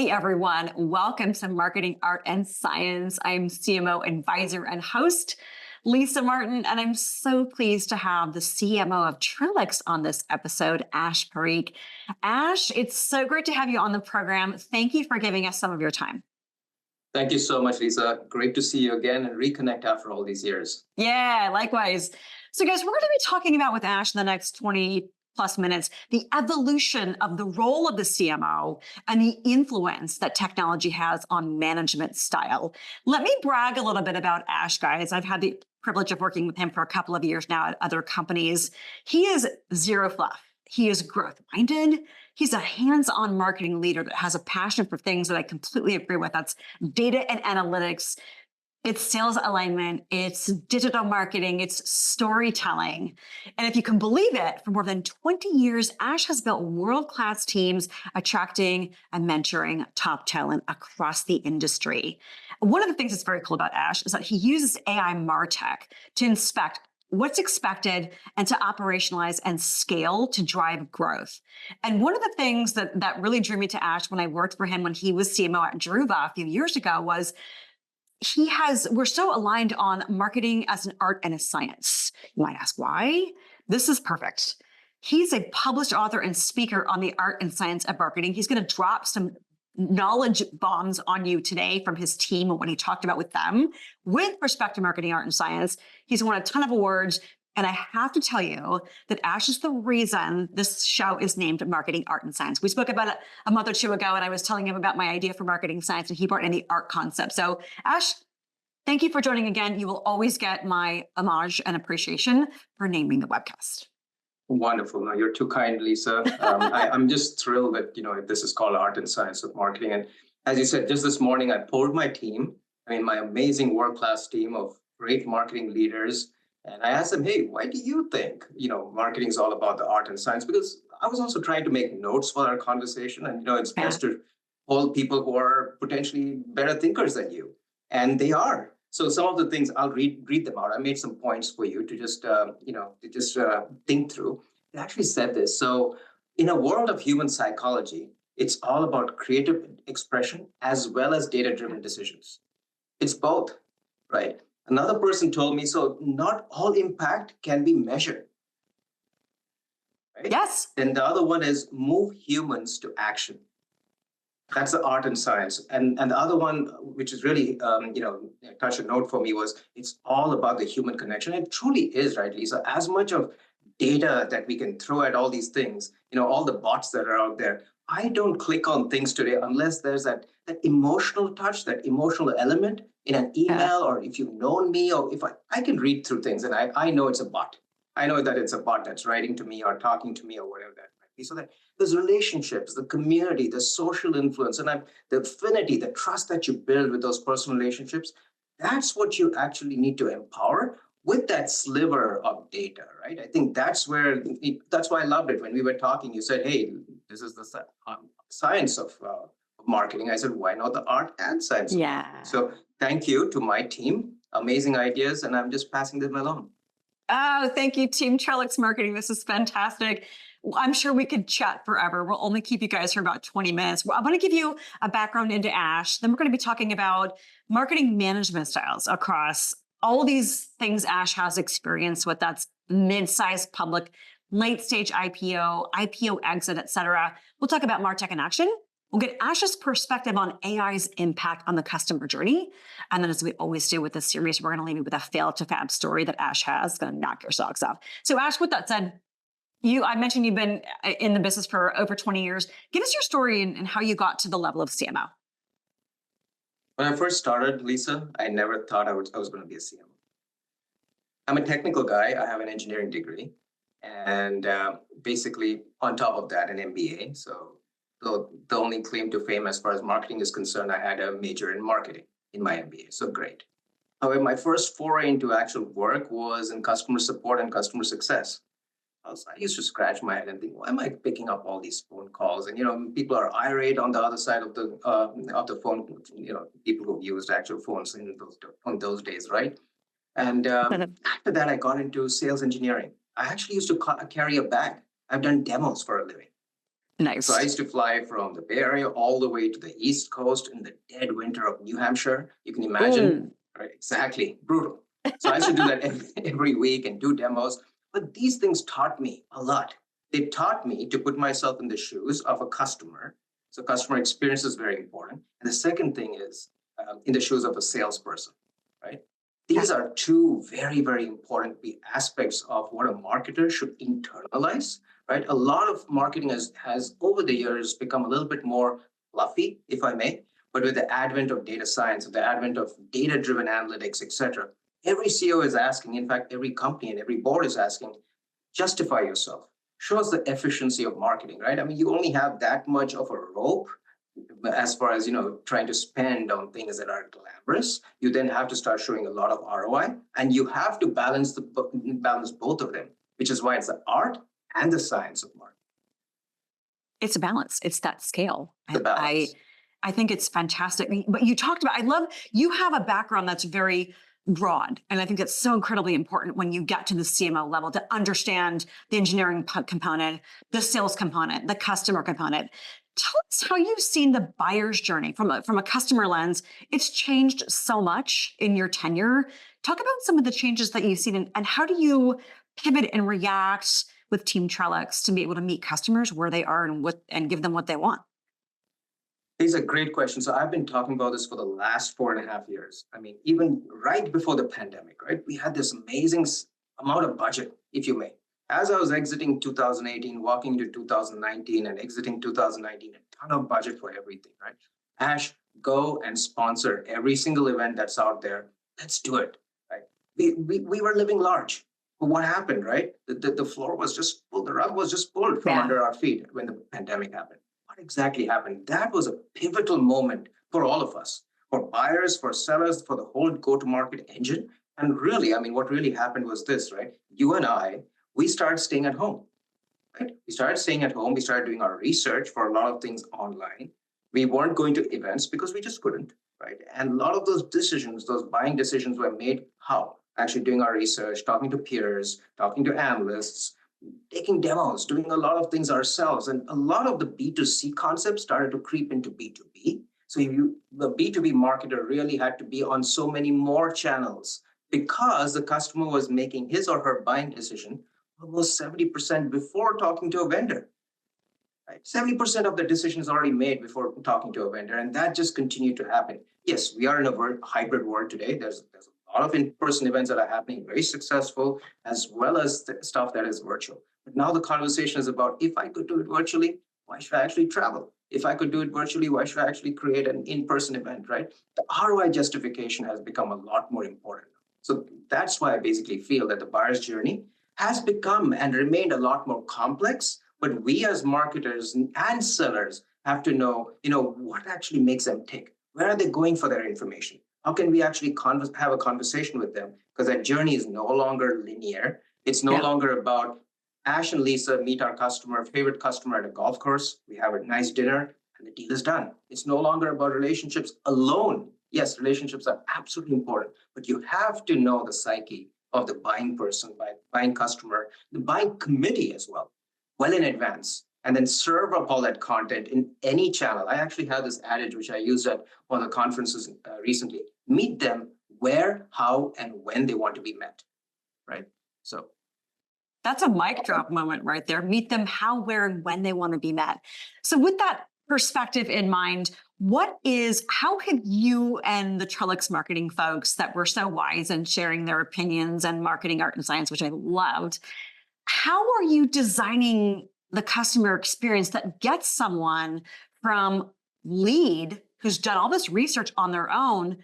Hey everyone, welcome to Marketing, Art, and Science. I'm CMO advisor and host, Lisa Martin, and I'm so pleased to have the CMO of Trellix on this episode, Ash Parikh. Ash, it's so great to have you on the program. Thank you for giving us some of your time. Thank you so much, Lisa. Great to see you again and reconnect after all these years. Yeah, likewise. So guys, we're going to be talking about with Ash in the next 20 plus minutes, the evolution of the role of the CMO and the influence that technology has on management style. Let me brag a little bit about Ash, guys. I've had the privilege of working with him for a couple of years now at other companies. He is zero fluff. He is growth-minded. He's a hands-on marketing leader that has a passion for things that I completely agree with. That's data and analytics. It's sales alignment, it's digital marketing, it's storytelling. And if you can believe it, for more than 20 years, Ash has built world-class teams, attracting and mentoring top talent across the industry. One of the things that's very cool about Ash is that he uses AI MarTech to inspect what's expected and to operationalize and scale to drive growth. And one of the things that really drew me to Ash when I worked for him when he was CMO at Druva a few years ago was we're so aligned on marketing as an art and a science. You might ask why? This is perfect. He's a published author and speaker on the art and science of marketing. He's going to drop some knowledge bombs on you today from his team and what he talked about with them with respect to marketing, art, and science. He's won a ton of awards. And I have to tell you that Ash is the reason this show is named Marketing, Art, and Science. We spoke about it a month or two ago, and I was telling him about my idea for marketing science, and he brought in the art concept. So Ash, thank you for joining again. You will always get my homage and appreciation for naming the webcast. Wonderful. No, you're too kind, Lisa. I'm just thrilled that, this is called Art and Science of Marketing. And as you said, just this morning, I polled my team, my amazing world-class team of great marketing leaders. And I asked them, hey, why do you think, marketing is all about the art and science? Because I was also trying to make notes for our conversation. And, it's best to hold people who are potentially better thinkers than you. And they are. So some of the things, I'll read them out. I made some points for you to just, think through. They actually said this. So in a world of human psychology, it's all about creative expression as well as data-driven decisions. It's both, right? Another person told me, so not all impact can be measured. Right? Yes. And the other one is move humans to action. That's the art and science. And the other one, which is really, touch a note for me, was it's all about the human connection. It truly is, right, Lisa? As much of data that we can throw at all these things, all the bots that are out there, I don't click on things today unless there's that emotional touch, that emotional element in an email, or if you've known me, or if I can read through things and I know it's a bot. I know that it's a bot that's writing to me or talking to me or whatever that might be. So that there's relationships, the community, the social influence, and the affinity, the trust that you build with those personal relationships, that's what you actually need to empower with that sliver of data, right? I think that's why I loved it. When we were talking, you said, hey, this is the science of marketing. I said, why not the art and science? Yeah. So thank you to my team. Amazing ideas, and I'm just passing them along. Oh, thank you, Team Trellix Marketing. This is fantastic. I'm sure we could chat forever. We'll only keep you guys for about 20 minutes. I want to give you a background into Ash. Then we're going to be talking about marketing management styles across all these things Ash has experience with. That's mid-sized public, late-stage IPO, IPO exit, et cetera. We'll talk about MarTech in action. We'll get Ash's perspective on AI's impact on the customer journey. And then, as we always do with this series, we're going to leave you with a fail to fab story that Ash has. It's going to knock your socks off. So Ash, with that said, I mentioned you've been in the business for over 20 years. Give us your story and how you got to the level of CMO. When I first started, Lisa, I never thought I was going to be a CMO. I'm a technical guy. I have an engineering degree. And basically, on top of that, an MBA. So the only claim to fame as far as marketing is concerned, I had a major in marketing in my MBA. So great. However, my first foray into actual work was in customer support and customer success. I used to scratch my head and think, why am I picking up all these phone calls? And, people are irate on the other side of the phone, people who used actual phones on those days, right? And after that, I got into sales engineering. I actually used to carry a bag. I've done demos for a living. So I Nice. used to fly from the Bay Area all the way to the East Coast in the dead winter of New Hampshire. You can imagine, Mm. right? Exactly, brutal. So I used to do that every week and do demos. But these things taught me a lot. They taught me to put myself in the shoes of a customer. So customer experience is very important. And the second thing is in the shoes of a salesperson, right? Yeah. These are two very, very important aspects of what a marketer should internalize, right? A lot of marketing has over the years become a little bit more fluffy, if I may. But with the advent of data science, with the advent of data-driven analytics, et cetera, every CEO is asking, in fact, every company and every board is asking, justify yourself. Show us the efficiency of marketing, right? I mean, you only have that much of a rope as far as trying to spend on things that are glamorous. You then have to start showing a lot of ROI, and you have to balance both of them, which is why it's the art and the science of marketing. It's a balance. It's that scale. The balance. I think it's fantastic. But you talked about, I love, you have a background that's very broad. And I think that's so incredibly important when you get to the CMO level to understand the engineering component, the sales component, the customer component. Tell us how you've seen the buyer's journey from a customer lens. It's changed so much in your tenure. Talk about some of the changes that you've seen and how do you pivot and react with Team Trellix to be able to meet customers where they are and give them what they want? These are great questions. So I've been talking about this for the last 4.5 years. I mean, even right before the pandemic, right? We had this amazing amount of budget, if you may. As I was exiting 2018, walking into 2019 and exiting 2019, a ton of budget for everything, right? Ash, go and sponsor every single event that's out there. Let's do it, right? We were living large. But what happened, right? The floor was just pulled, the rug was just pulled from Yeah. under our feet when the pandemic happened. What exactly happened? That was a pivotal moment for all of us, for buyers, for sellers, for the whole go-to-market engine. And really, I mean, what really happened was this, right? You and I, we started staying at home, right? We started staying at home. We started doing our research for a lot of things online. We weren't going to events because we just couldn't, right? And a lot of those decisions, those buying decisions were made how? Actually doing our research, talking to peers, talking to analysts, taking demos, doing a lot of things ourselves. And a lot of the B2C concepts started to creep into B2B. So the B2B marketer really had to be on so many more channels because the customer was making his or her buying decision almost 70% before talking to a vendor. Right? 70% of the decision is already made before talking to a vendor, and that just continued to happen. Yes, we are in a hybrid world today. There's a lot of in-person events that are happening, very successful, as well as stuff that is virtual. But now the conversation is about, if I could do it virtually, why should I actually travel? If I could do it virtually, why should I actually create an in-person event, right? The ROI justification has become a lot more important. So that's why I basically feel that the buyer's journey has become and remained a lot more complex, but we as marketers and sellers have to know, what actually makes them tick. Where are they going for their information? How can we actually have a conversation with them? Because that journey is no longer linear. It's no Yeah. longer about Ash and Lisa meet our favorite customer at a golf course. We have a nice dinner and the deal is done. It's no longer about relationships alone. Yes, relationships are absolutely important, but you have to know the psyche of the buying person, buying customer, the buying committee as well in advance, and then serve up all that content in any channel. I actually have this adage, which I used at one of the conferences recently. Meet them where, how, and when they want to be met, right? So That's a mic drop moment right there. Meet them how, where, and when they want to be met. So with that perspective in mind, how could you and the Trellix marketing folks that were so wise in sharing their opinions and marketing art and science, which I loved, how are you designing the customer experience that gets someone from lead who's done all this research on their own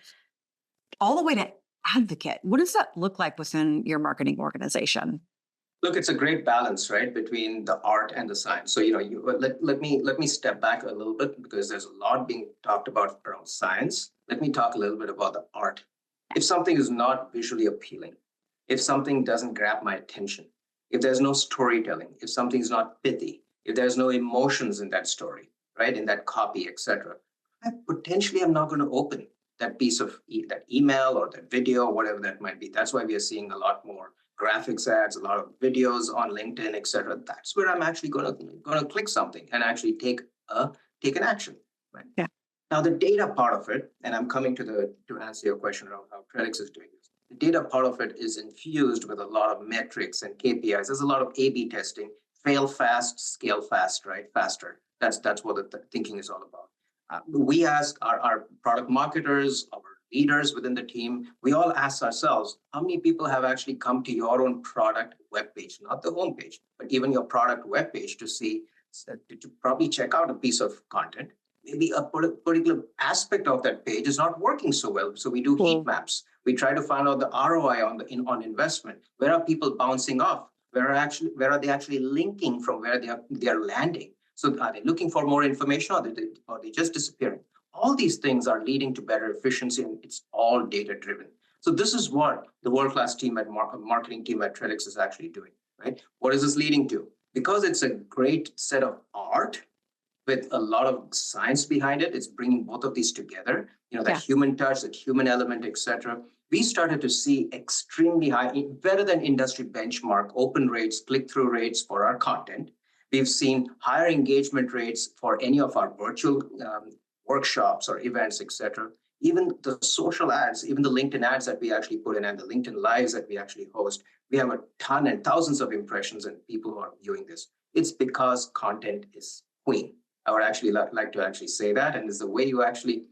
all the way to advocate? What does that look like within your marketing organization? look, it's a great balance, right, between the art and the science. So let me step back a little bit because there's a lot being talked about around science. Let me talk a little bit about the art. If something is not visually appealing, if something doesn't grab my attention, if there's no storytelling, if something's not pithy, if there's no emotions in that story, right, in that copy, etc., I potentially am not going to open that piece of that email or that video or whatever that might be. That's why we are seeing a lot more graphics ads, a lot of videos on LinkedIn, etc. That's where I'm actually gonna click something and actually take an action. Right. Yeah. Now the data part of it, and I'm coming to answer your question around how Trellix is doing this. The data part of it is infused with a lot of metrics and KPIs. There's a lot of A/B testing, fail fast, scale fast, right? Faster. That's what the thinking is all about. We ask our product marketers, our leaders within the team, we all ask ourselves, how many people have actually come to your own product webpage, not the homepage, but even your product webpage to see, to probably check out a piece of content. Maybe a particular aspect of that page is not working so well. So we do heat maps. We try to find out the ROI on investment. Where are people bouncing off? Where are they actually linking from where they are landing? So are they looking for more information, or are they just disappearing? All these things are leading to better efficiency, and it's all data driven. So this is what the world-class team at marketing team at Trellix is actually doing, right? What is this leading to? Because it's a great set of art with a lot of science behind it, it's bringing both of these together, that human touch, that human element, etc. We started to see extremely high, better than industry benchmark open rates, click-through rates for our content. We've seen higher engagement rates for any of our virtual workshops or events, etc. Even the social ads, even the LinkedIn ads that we actually put in and the LinkedIn lives that we actually host, we have a ton and thousands of impressions and people who are viewing this. It's because content is queen. I would actually like to actually say that, and it's the way you actually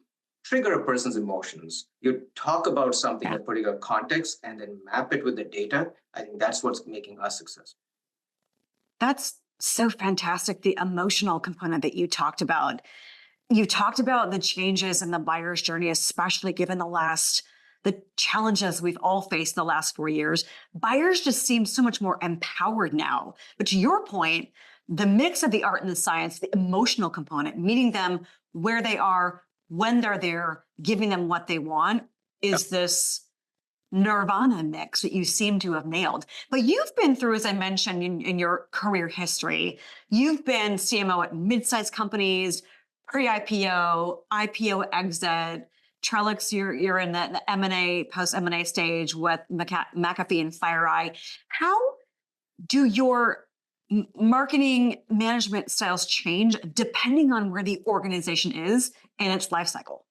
trigger a person's emotions. You talk about something in a particular context and then map it with the data. I think that's what's making us successful. That's so fantastic, the emotional component that you talked about. You talked about the changes in the buyer's journey, especially given the challenges we've all faced in the last 4 years. Buyers just seem so much more empowered now. But to your point, the mix of the art and the science, the emotional component, meeting them where they are, when they're there, giving them what they want, is this nirvana mix that you seem to have nailed. But you've been through, as I mentioned in your career history, you've been CMO at mid-sized companies, pre-IPO, IPO exit. Trellix, you're in the M&A, post-M&A stage with McAfee and FireEye. How do your marketing management styles change depending on where the organization is in its life cycle?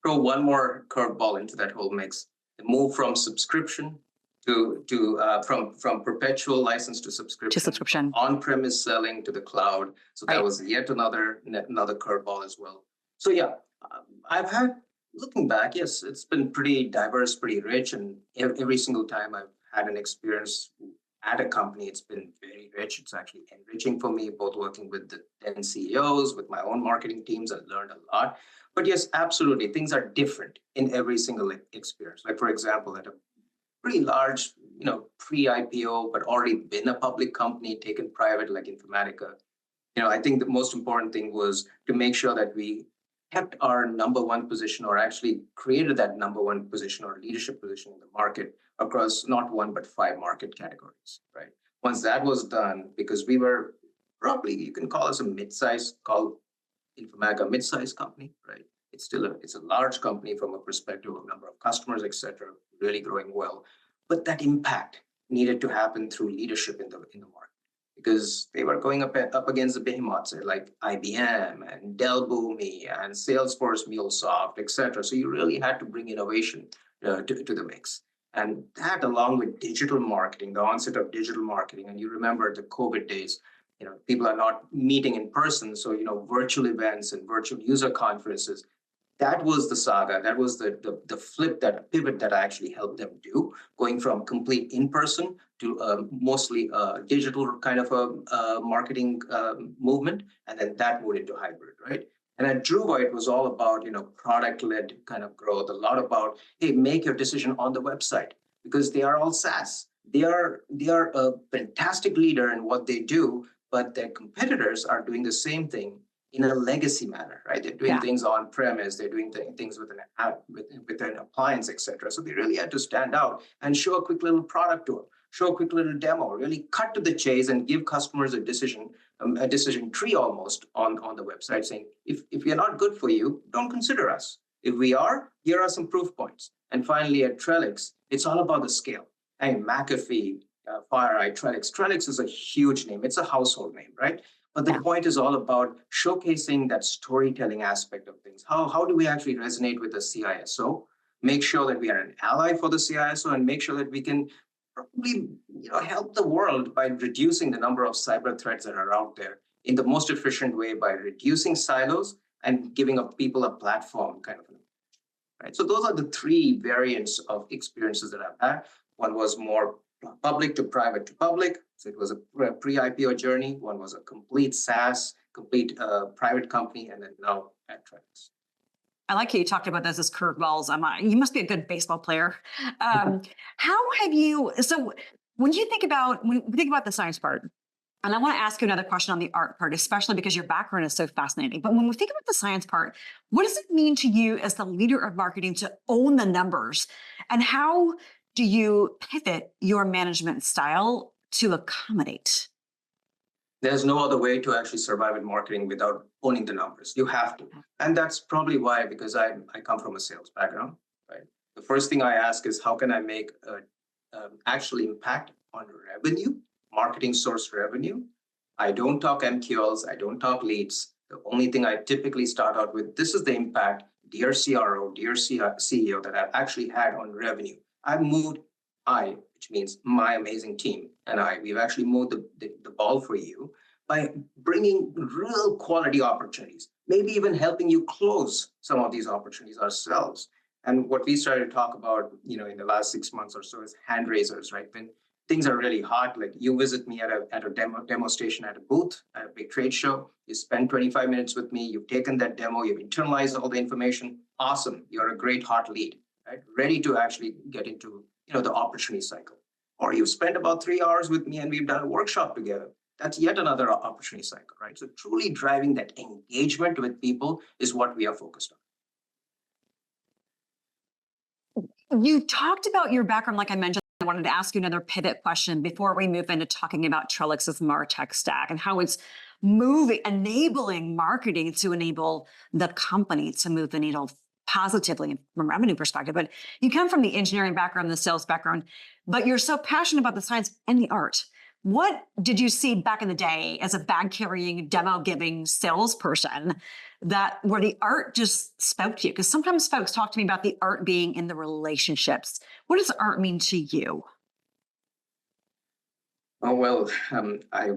Throw one more curveball into that whole mix. The move from subscription from perpetual license to subscription, on-premise selling to the cloud. So that was yet another curveball as well. So yeah, I've had, looking back, yes, it's been pretty diverse, pretty rich, and every single time I've had an experience at a company, it's been very rich. It's actually enriching for me, both working with the 10 CEOs, with my own marketing teams. I've learned a lot. But yes, absolutely, things are different in every single experience. Like, for example, at a pretty large, pre-IPO, but already been a public company, taken private, like Informatica, I think the most important thing was to make sure that we kept our number one position, or actually created that number one position or leadership position in the market across not one, but 5 market categories, right? Once that was done, because we were probably, you can call us a mid-size, call Informatica a mid-size company, right? It's a large company from a perspective of number of customers, et cetera, really growing well. But that impact needed to happen through leadership in the market, because they were going up against the behemoths like IBM and Dell Boomi and Salesforce MuleSoft, et cetera. So you really had to bring innovation to the mix. And that, along with digital marketing, the onset of digital marketing, and you remember the COVID days, people are not meeting in person. So, virtual events and virtual user conferences, that was the saga. That was the flip, that pivot that I actually helped them do, going from complete in-person to mostly digital kind of a marketing movement. And then that moved into hybrid, right? And at Druva, it was all about, product-led kind of growth, a lot about, hey, make your decision on the website, because they are all SaaS. They are a fantastic leader in what they do, but their competitors are doing the same thing in a legacy manner, right? They're doing things on premise, they're doing things with an app, with an appliance, et cetera. So they really had to stand out and show a quick little product to them, show a quick little demo, really cut to the chase and give customers a decision tree almost on the website, saying, if we are not good for you, don't consider us. If we are, here are some proof points. And finally, at Trellix, it's all about the scale. And McAfee, FireEye, Trellix. Trellix is a huge name. It's a household name, right? But the point is all about showcasing that storytelling aspect of things. How do we actually resonate with the CISO? Make sure that we are an ally for the CISO and make sure that we can probably help the world by reducing the number of cyber threats that are out there in the most efficient way by reducing silos and giving up people a platform kind of thing. Right? So those are the three variants of experiences that I've had. One was more public to private to public. So it was a pre-IPO journey. One was a complete SaaS, complete private company, and then now at Trellix. I like how you talked about those as curveballs. You must be a good baseball player. How have you, so when we think about the science part, and I want to ask you another question on the art part, especially because your background is so fascinating. But when we think about the science part, what does it mean to you as the leader of marketing to own the numbers? And how do you pivot your management style to accommodate? There's no other way to actually survive in marketing without owning the numbers. You have to. And that's probably why, because I come from a sales background, right? The first thing I ask is how can I make actual impact on revenue, marketing source revenue? I don't talk MQLs, I don't talk leads. The only thing I typically start out with, this is the impact, dear CRO, dear CEO, that I've actually had on revenue. Which means my amazing team and we've actually moved the ball for you by bringing real quality opportunities, maybe even helping you close some of these opportunities ourselves. And what we started to talk about, in the last 6 months or so is hand raisers, right? When things are really hot, like you visit me at a demo station at a booth, at a big trade show, you spend 25 minutes with me, you've taken that demo, you've internalized all the information, awesome, you're a great hot lead, right? Ready to actually get into the opportunity cycle. Or you've spent about 3 hours with me and we've done a workshop together. That's yet another opportunity cycle, right? So truly driving that engagement with people is what we are focused on. You talked about your background, like I mentioned. I wanted to ask you another pivot question before we move into talking about Trellix's MarTech stack and how it's enabling marketing to enable the company to move the needle positively from a revenue perspective. But you come from the engineering background, the sales background, but you're so passionate about the science and the art. What did you see back in the day as a bag-carrying, demo-giving salesperson where the art just spoke to you? Because sometimes folks talk to me about the art being in the relationships. What does art mean to you? Oh, well, I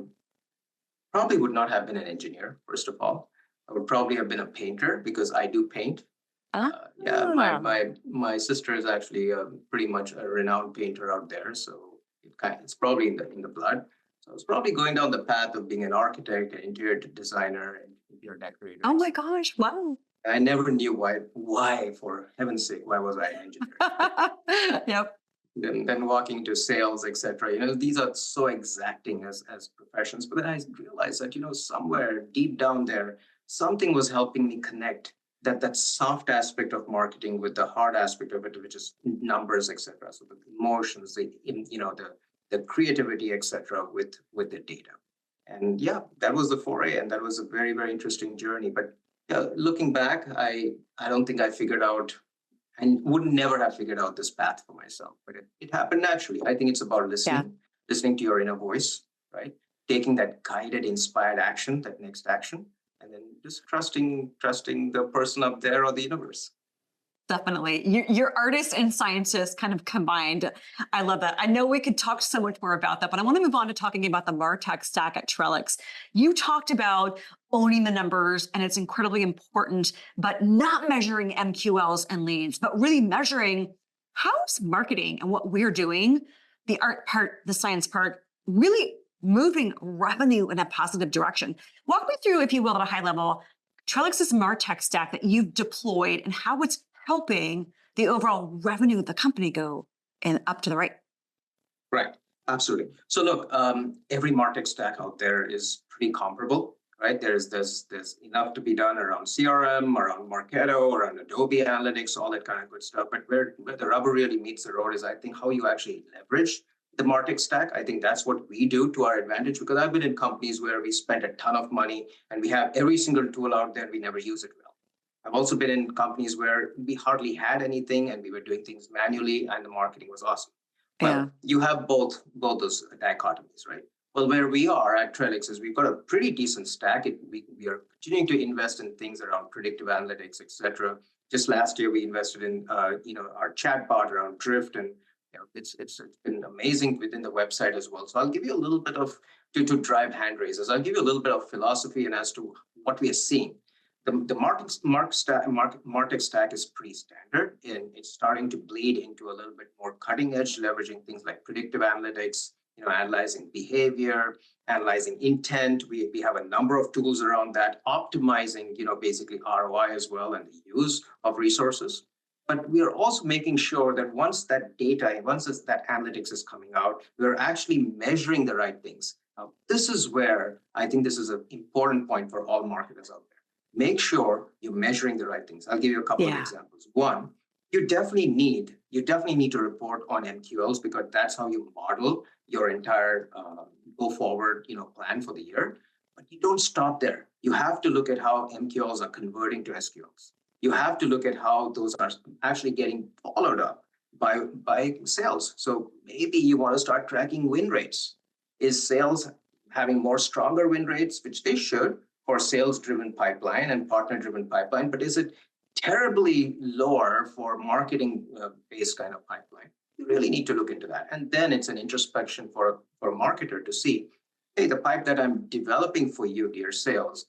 probably would not have been an engineer, first of all. I would probably have been a painter because I do paint. My sister is actually pretty much a renowned painter out there, so it's probably in the blood. So I was probably going down the path of being an architect, an interior designer, and interior decorator. Oh my gosh! Wow. I never knew why, for heaven's sake, why was I an engineer? Yep. Then walking to sales, etc. These are so exacting as professions. But then I realized that somewhere deep down there, something was helping me connect that soft aspect of marketing with the hard aspect of it, which is numbers, etc. So the emotions, the creativity, etc. with the data. And yeah, that was the foray, and that was a very, very interesting journey. But looking back, I don't think I figured out, and would never have figured out this path for myself. But it happened naturally. I think it's about listening to your inner voice, right? Taking that guided, inspired action, that next action, and then just trusting the person up there or the universe. Definitely. You're artist and scientist kind of combined. I love that. I know we could talk so much more about that, but I want to move on to talking about the MarTech stack at Trellix. You talked about owning the numbers, and it's incredibly important, but not measuring MQLs and leads, but really measuring how's marketing and what we're doing, the art part, the science part, really moving revenue in a positive direction. Walk me through, if you will, at a high level, Trellix's MarTech stack that you've deployed and how it's helping the overall revenue of the company go and up to the right. Right, absolutely. So look, every MarTech stack out there is pretty comparable, right? There's enough to be done around CRM, around Marketo, around Adobe Analytics, all that kind of good stuff. But where the rubber really meets the road is, I think, how you actually leverage the MarTech stack. I think that's what we do to our advantage, because I've been in companies where we spend a ton of money and we have every single tool out there, we never use it well. I've also been in companies where we hardly had anything and we were doing things manually and the marketing was awesome. Yeah. Well, you have both those dichotomies, right? Well, where we are at Trellix is we've got a pretty decent stack. We are continuing to invest in things around predictive analytics, et cetera. Just last year, we invested in our chatbot around Drift, and it's been amazing within the website as well. So I'll give you a little bit of to drive hand raises. I'll give you a little bit of philosophy and as to what we are seeing. The MarTech stack is pretty standard, and it's starting to bleed into a little bit more cutting edge, leveraging things like predictive analytics, analyzing behavior, analyzing intent. We have a number of tools around that, optimizing, basically ROI as well and the use of resources. But we are also making sure that once that analytics is coming out, we're actually measuring the right things. Now, this is where I think this is an important point for all marketers out there. Make sure you're measuring the right things. I'll give you a couple of examples. One, you definitely need to report on MQLs because that's how you model your entire go forward plan for the year. But you don't stop there. You have to look at how MQLs are converting to SQLs. You have to look at how those are actually getting followed up by sales. So maybe you want to start tracking win rates. Is sales having more stronger win rates, which they should, for sales-driven pipeline and partner-driven pipeline, but is it terribly lower for marketing-based kind of pipeline? You really need to look into that. And then it's an introspection for a marketer to see, hey, the pipe that I'm developing for you, dear sales,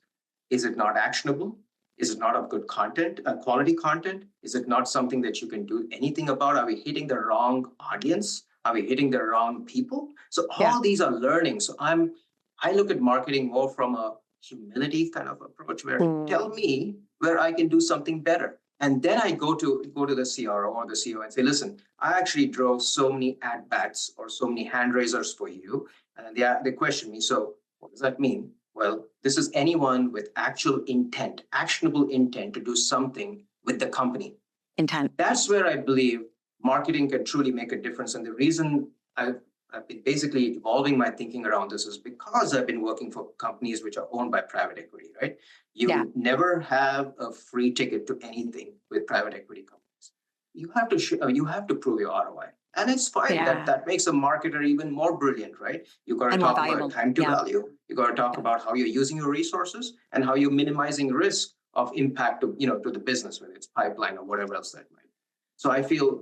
is it not actionable? Is it not of good content, quality content? Is it not something that you can do anything about? Are we hitting the wrong audience? Are we hitting the wrong people? So all these are learning. So I look at marketing more from a humility kind of approach where tell me where I can do something better. And then I go to the CRO or the CEO and say, listen, I actually drove so many ad backs or so many hand raisers for you. And they question me, so what does that mean? Well, this is anyone with actual intent, actionable intent to do something with the company. Intent. That's where I believe marketing can truly make a difference. And the reason I've been basically evolving my thinking around this is because I've been working for companies which are owned by private equity, right? You never have a free ticket to anything with private equity companies. You have to prove your ROI. And it's fine. That makes a marketer even more brilliant, right? You got to talk about time to value. You got to talk about how you're using your resources and how you're minimizing risk of impact to the business, whether it's pipeline or whatever else that might be. So I feel,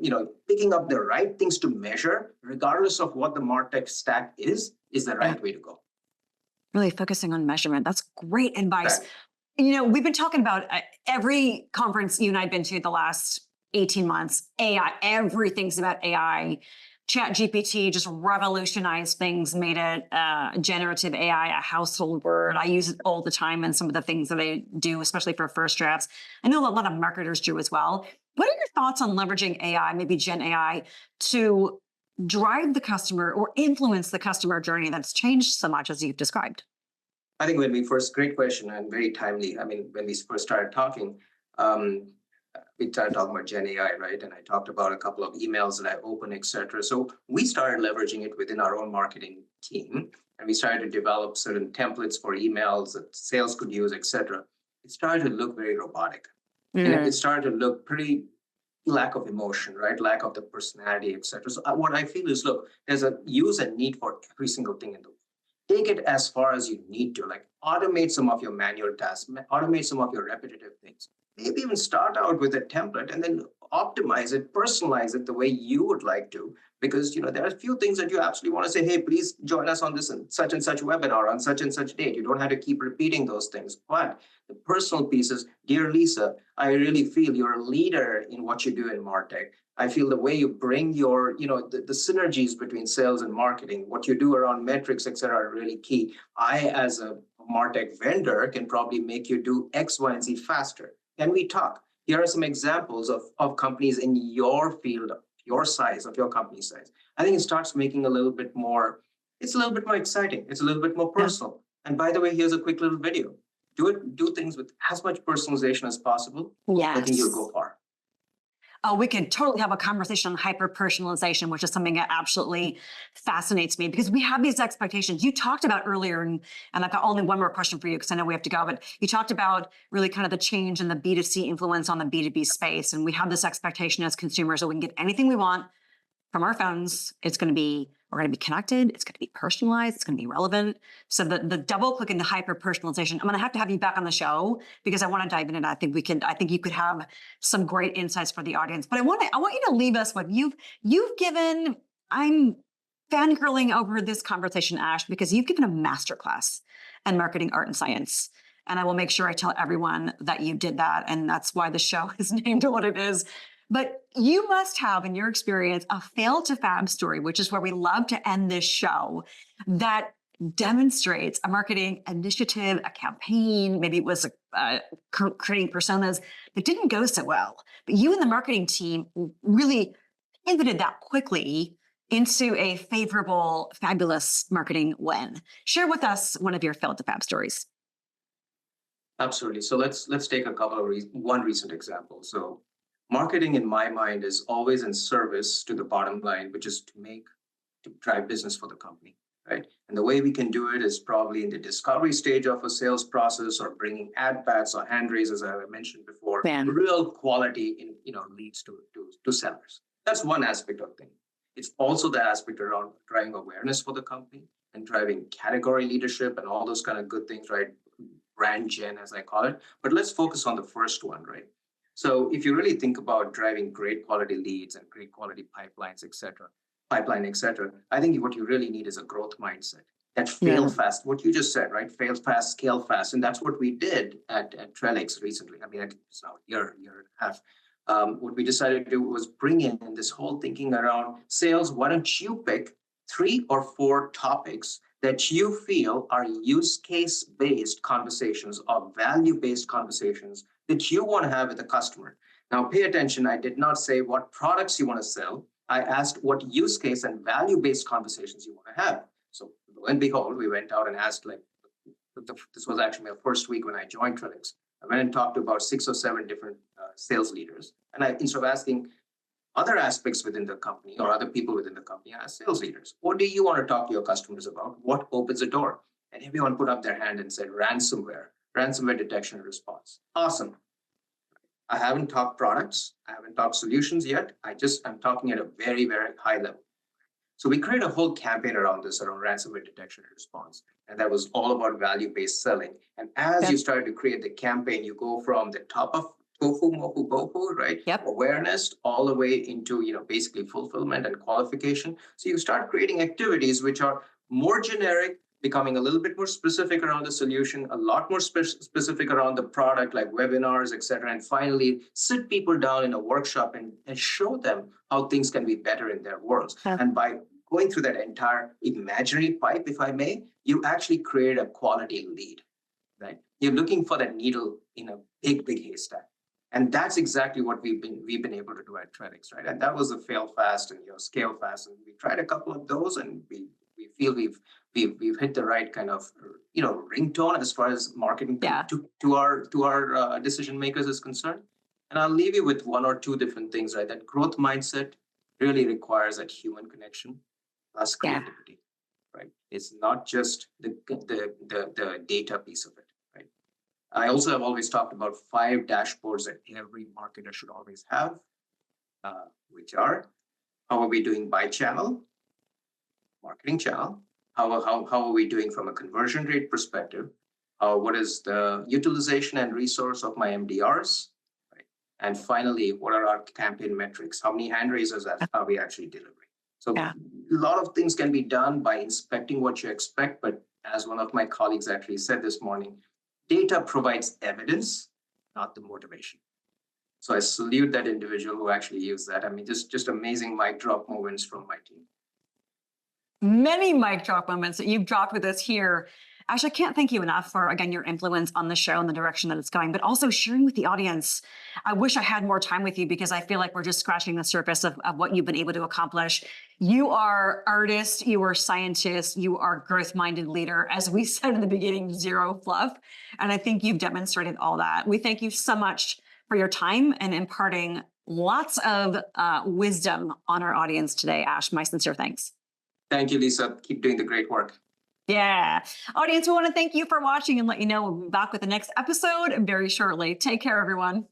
picking up the right things to measure, regardless of what the MarTech stack is the right way to go. Really focusing on measurement. That's great advice. Right. We've been talking about every conference you and I have been to the last 18 months, AI, everything's about AI. ChatGPT just revolutionized things, made it generative AI a household word. I use it all the time in some of the things that I do, especially for first drafts. I know a lot of marketers do as well. What are your thoughts on leveraging AI, maybe Gen AI, to drive the customer or influence the customer journey that's changed so much as you've described? I think great question and very timely. I mean, when we first started talking, we started talking about Gen AI, right? And I talked about a couple of emails that I opened, et cetera. So we started leveraging it within our own marketing team, and we started to develop certain templates for emails that sales could use, et cetera. It started to look very robotic. And it started to look pretty lack of emotion, right? Lack of the personality, et cetera. So what I feel is, look, there's a use and need for every single thing in the world. Take it as far as you need to, like automate some of your manual tasks, automate some of your repetitive things. Maybe even start out with a template and then optimize it, personalize it the way you would like to, because there are a few things that you absolutely want to say, hey, please join us on this and such webinar on such and such date. You don't have to keep repeating those things. But the personal pieces, dear Lisa, I really feel you're a leader in what you do in MarTech. I feel the way you bring your, the synergies between sales and marketing, what you do around metrics, et cetera, are really key. I, as a MarTech vendor, can probably make you do X, Y, and Z faster. Can we talk? Here are some examples of companies in your field, your size, of your company size. I think it starts making it's a little bit more exciting. It's a little bit more personal. And by the way, here's a quick little video. Do things with as much personalization as possible. Yes. I think you'll go far. We could totally have a conversation on hyper-personalization, which is something that absolutely fascinates me because we have these expectations. You talked about earlier, and I've got only one more question for you because I know we have to go, but you talked about really kind of the change in the B2C influence on the B2B space. And we have this expectation as consumers that we can get anything we want from our phones. We're going to be connected. It's going to be personalized. It's going to be relevant. So the double click into hyper personalization, I'm going to have you back on the show because I want to dive in. And I think you could have some great insights for the audience, but I want you to leave us with you've given, I'm fangirling over this conversation, Ash, because you've given a masterclass in marketing, art, and science. And I will make sure I tell everyone that you did that. And that's why the show is named what it is. But you must have, in your experience, a fail to fab story, which is where we love to end this show, that demonstrates a marketing initiative, a campaign, maybe it was creating personas that didn't go so well. But you and the marketing team really pivoted that quickly into a favorable, fabulous marketing win. Share with us one of your failed to fab stories. Absolutely. So let's take a couple of one recent example. So marketing, in my mind, is always in service to the bottom line, which is to drive business for the company, right? And the way we can do it is probably in the discovery stage of a sales process, or bringing ad pads or hand raises, as I mentioned before, real quality in leads to sellers. That's one aspect of things. It's also the aspect around driving awareness for the company and driving category leadership and all those kind of good things, right? Brand gen, as I call it. But let's focus on the first one, right? So if you really think about driving great quality leads and great quality pipelines, et cetera, I think what you really need is a growth mindset that fail fast. What you just said, right? Fail fast, scale fast. And that's what we did at Trellix recently. I mean, it's now a year and a half. What we decided to do was bring in this whole thinking around sales. Why don't you pick 3 or 4 topics that you feel are use case based conversations or value based conversations that you want to have with the customer. Now, pay attention. I did not say what products you want to sell. I asked what use case and value based conversations you want to have. So lo and behold, we went out and asked, this was actually my first week when I joined Trellix. I went and talked to about 6 or 7 different sales leaders. And instead of asking other aspects within the company or other people within the company, as sales leaders, what do you want to talk to your customers about? What opens the door? And everyone put up their hand and said ransomware detection and response. Awesome. I haven't talked products. I haven't talked solutions yet. I'm talking at a very, very high level. So we created a whole campaign around ransomware detection and response. And that was all about value-based selling. And as you started to create the campaign, you go from the top of tofu, mofu, bofu, right? Yep. Awareness all the way into, basically fulfillment and qualification. So you start creating activities which are more generic, becoming a little bit more specific around the solution, a lot more specific around the product, like webinars, et cetera. And finally, sit people down in a workshop and show them how things can be better in their worlds. And by going through that entire imaginary pipe, if I may, you actually create a quality lead, right? You're looking for that needle in a big, big haystack. And that's exactly what we've been able to do at Trellix, right? And that was a fail fast and scale fast. And we tried a couple of those, and we feel we've hit the right kind of ringtone as far as marketing to our decision makers is concerned. And I'll leave you with 1 or 2 different things, right? That growth mindset really requires that human connection plus creativity, right? It's not just the data piece of it, right? I also have always talked about 5 dashboards that every marketer should always have, which are: how are we doing by channel, marketing channel? How are we doing from a conversion rate perspective? What is the utilization and resource of my MDRs? Right? And finally, what are our campaign metrics? How many hand raises are we actually delivering? So a lot of things can be done by inspecting what you expect. But as one of my colleagues actually said this morning, data provides evidence, not the motivation. So I salute that individual who actually used that. I mean, just amazing mic drop moments from my team. Many mic drop moments that you've dropped with us here. Ash, I can't thank you enough for, again, your influence on the show and the direction that it's going, but also sharing with the audience. I wish I had more time with you because I feel like we're just scratching the surface of what you've been able to accomplish. You are artist, you are scientist, you are growth-minded leader. As we said in the beginning, zero fluff. And I think you've demonstrated all that. We thank you so much for your time and imparting lots of wisdom on our audience today, Ash. My sincere thanks. Thank you, Lisa. Keep doing the great work. Yeah. Audience, we want to thank you for watching and let you know we'll be back with the next episode very shortly. Take care, everyone.